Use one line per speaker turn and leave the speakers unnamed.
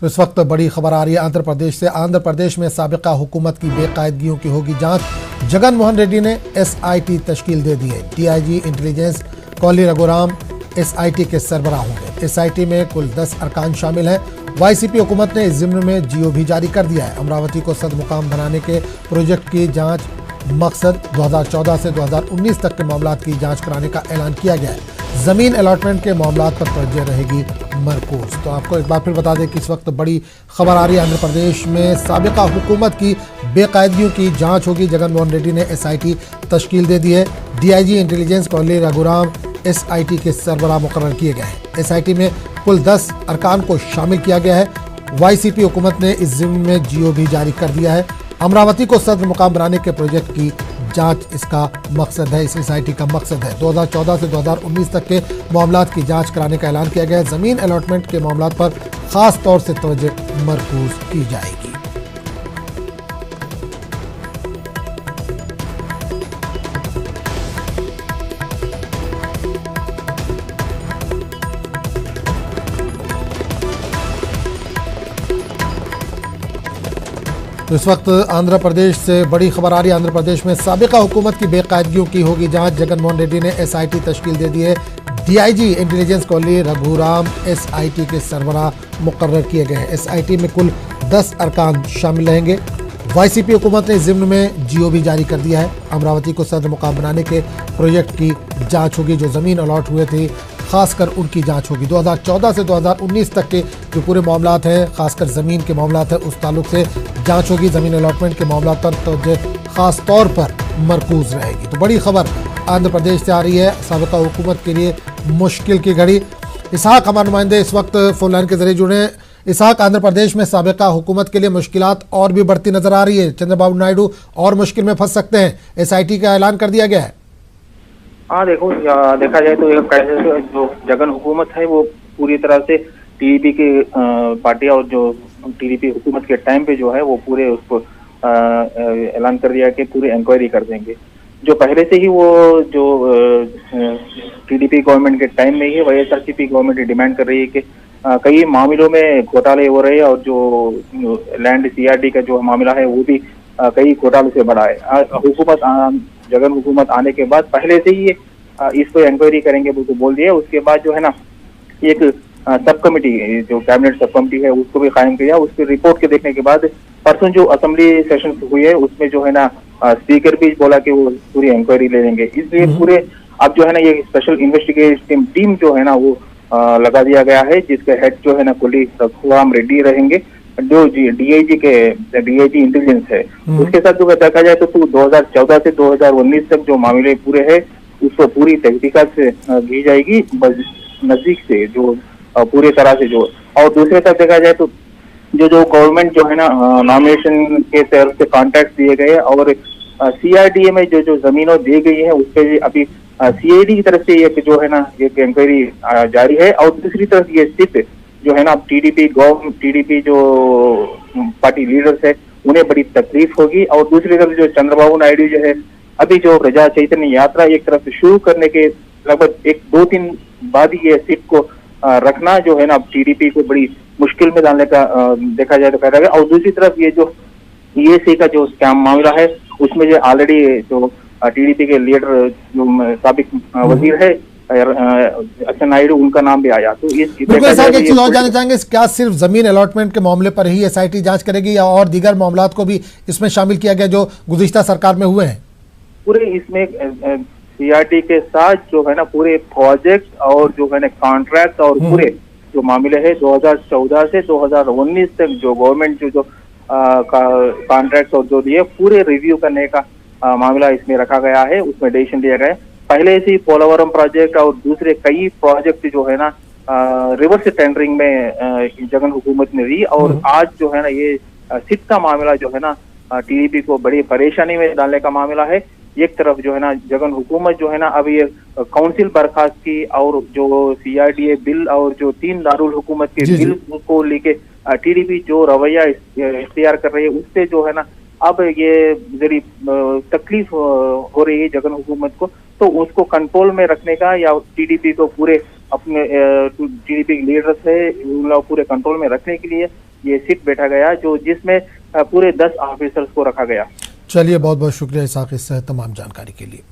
तो इस वक्त बड़ी खबर आ रही है आंध्र प्रदेश से। आंध्र प्रदेश में साबिका हुकूमत की बेकायदगियों की होगी जांच। जगन मोहन रेड्डी ने एसआईटी तश्कील दे दी है। DIG intelligence Kolli Raghuram SIT के सरबराह होंगे। एसआईटी में कुल 10 अरकान शामिल हैं। वाईसीपी हुकूमत ने इस ज़िम्न में जीओ भी जारी कर दिया है। अमरावती को सदमुकाम बनाने के प्रोजेक्ट की जांच मकसद 2014 से 2019 तक के मामलात की जांच कराने का ऐलान किया गया है। जमीन अलॉटमेंट के मामलात पर तवज्जो रहेगी मरकूज। तो आपको एक बार फिर बता दें कि इस वक्त बड़ी खबर आ रही है आंध्र प्रदेश में साबिका हुकूमत की बेकायदगियों की जांच होगी। जगन मोहन रेड्डी ने एसआईटी तश्कील दे दी है। DIG intelligence Kolli Raghuram SIT के सरबराह मुकर्रर किए गए हैं। एसआईटी में कुल 10 अरकान को शामिल किया गया है। वाईसीपी हुकूमत ने इस ज़िम्न में जीओ भी जारी कर दिया है। अमरावती को सदर मुकाम बनाने के प्रोजेक्ट की जांच इसका मकसद है। इस एसआईटी का मकसद है 2014 से 2019 तक के मामलात की जांच कराने का ऐलान किया गया है। ज़मीन अलॉटमेंट के मामलात पर खास तौर से तवज्जो मरकूज की जाएगी। तो इस वक्त आंध्र प्रदेश से बड़ी खबर आ रही है। आंध्र प्रदेश में साबिका हुकूमत की बेकायदगियों की होगी जांच। जगन मोहन रेड्डी ने एसआईटी तश्कील दे दी है। DIG intelligence Kolli Raghuram SIT के सरबराह मुकर्रर किए गए हैं। एसआईटी में कुल 10 अरकान शामिल रहेंगे। वाईसीपी हुकूमत ने इस ज़िम्न में जीओ भी जारी कर दिया है। अमरावती को सदर मुकाम बनाने के प्रोजेक्ट की जाँच होगी। जो ज़मीन अलॉट हुए थे खासकर उनकी जांच होगी। 2014 से 2019 तक के जो पूरे मामलात हैं, खासकर ज़मीन के मामलात हैं, उस ताल्लुक से जांच होगी। ज़मीन अलॉटमेंट के मामलात पर तवज्जो खास तौर पर मरकूज रहेगी। तो बड़ी खबर आंध्र प्रदेश से आ रही है। साबिका हुकूमत के लिए मुश्किल की घड़ी। इसहाक हमारे नुमाइंदे इस वक्त फोन लाइन के जरिए जुड़े हैं। इसहाक, आंध्र प्रदेश में साबिका हुकूमत के लिए मुश्किलात और भी बढ़ती नजर आ रही है। चंद्रबाबू नायडू और मुश्किल में फंस सकते हैं। एसआईटी का ऐलान कर दिया गया है।
हाँ, देखा जाए तो जो जगन हुकूमत है वो पूरी तरह से टीडीपी की पार्टी और जो टीडीपी हुकूमत के टाइम पे जो है वो पूरे उसको ऐलान कर दिया कि पूरी इंक्वायरी कर देंगे। जो पहले से ही वो जो टीडीपी गवर्नमेंट के टाइम में ही वाईएसआरसीपी गवर्नमेंट डिमांड कर रही है कि कई मामलों में घोटाले हो रहे हैं और जो लैंड सीआरडी का जो मामला है वो भी कई घोटालों से बड़ा है। जगन हुकूमत आने के बाद पहले से ही इस पर इंक्वायरी करेंगे वो तो बोल दिया। उसके बाद जो है ना एक सब कमेटी जो कैबिनेट सब कमेटी है उसको भी कायम किया। उसकी रिपोर्ट के देखने के बाद परसों जो असेंबली सेशन हुई है उसमें जो है ना स्पीकर भी बोला कि वो पूरी इंक्वायरी ले लेंगे। इसलिए पूरे अब जो है ना ये स्पेशल इन्वेस्टिगेशन टीम जो है ना वो लगा दिया गया है, जिसके हेड जो है ना कोल्ली रघुराम रेड्डी रहेंगे। जो डीआईजी इंटेलिजेंस है उसके साथ जो देखा जाए तो 2014 से 2019 तक जो मामले पूरे हैं उसको पूरी तहकीकात से की जाएगी नजदीक से, जो पूरे तरह से जो। और दूसरे तरफ देखा जाए तो जो गवर्नमेंट जो है ना नॉमिनेशन के तरफ से कॉन्ट्रैक्ट दिए गए और सीआरडीए में जो जमीनों दी गई है उस पर अभी सीआईडी की तरफ से एक जो है ना एक इंक्वायरी जारी है। और दूसरी तरफ ये स्थित जो है ना टीडीपी जो पार्टी लीडर्स है उन्हें बड़ी तकलीफ होगी। और दूसरी तरफ जो चंद्रबाबू नायडू जो है अभी जो प्रजा चैतन्य यात्रा एक तरफ से शुरू करने के लगभग 1-2 बाद ही ये सीट को रखना जो है ना टीडीपी को बड़ी मुश्किल में डालने का देखा जाए तो कह रहा है। और दूसरी तरफ ये जो ईएसी का जो स्कैम मामला है उसमें जो ऑलरेडी जो टीडीपी के लीडर जो साबिक वजीर है अच्छा नायडू उनका नाम भी आया। तो इस
एक चीज और जानना चाहेंगे, क्या सिर्फ जमीन अलॉटमेंट के मामले पर ही एसआईटी जांच करेगी या और दीगर मामलात को भी इसमें शामिल किया गया जो गुज़िश्ता सरकार में हुए हैं?
पूरे इसमें सीआरटी के साथ जो है ना पूरे प्रोजेक्ट और जो है ना कॉन्ट्रैक्ट और पूरे जो मामले है 2014 से 2019 तक जो गवर्नमेंट जो कॉन्ट्रैक्ट और जो दिए पूरे रिव्यू करने का मामला इसमें रखा गया है। उसमें डिसीजन लिया गया है। पहले से पोलावरम प्रोजेक्ट और दूसरे कई प्रोजेक्ट जो है ना रिवर्स टेंडरिंग में जगन हुकूमत ने दी। और आज जो है ना ये सिट का मामला जो है ना टीडीपी को बड़ी परेशानी में डालने का मामला है। एक तरफ जो है ना जगन हुकूमत जो है ना अब ये काउंसिल बर्खास्त की और जो सीआरडीए बिल और जो 3 दारुल हुकूमत के बिल को लेके टीडीपी जो रवैया इख्तियार कर रही है उससे जो है ना अब ये जरी तकलीफ हो रही है जगन हुकूमत को। तो उसको कंट्रोल में रखने का या टीडीपी को पूरे अपने टीडीपी के लीडर्स है उन लोग पूरे कंट्रोल में रखने के लिए ये सिट बैठा गया जो जिसमें पूरे 10 ऑफिसर्स को रखा गया।
चलिए, बहुत बहुत शुक्रिया इसाक इस तमाम जानकारी के लिए।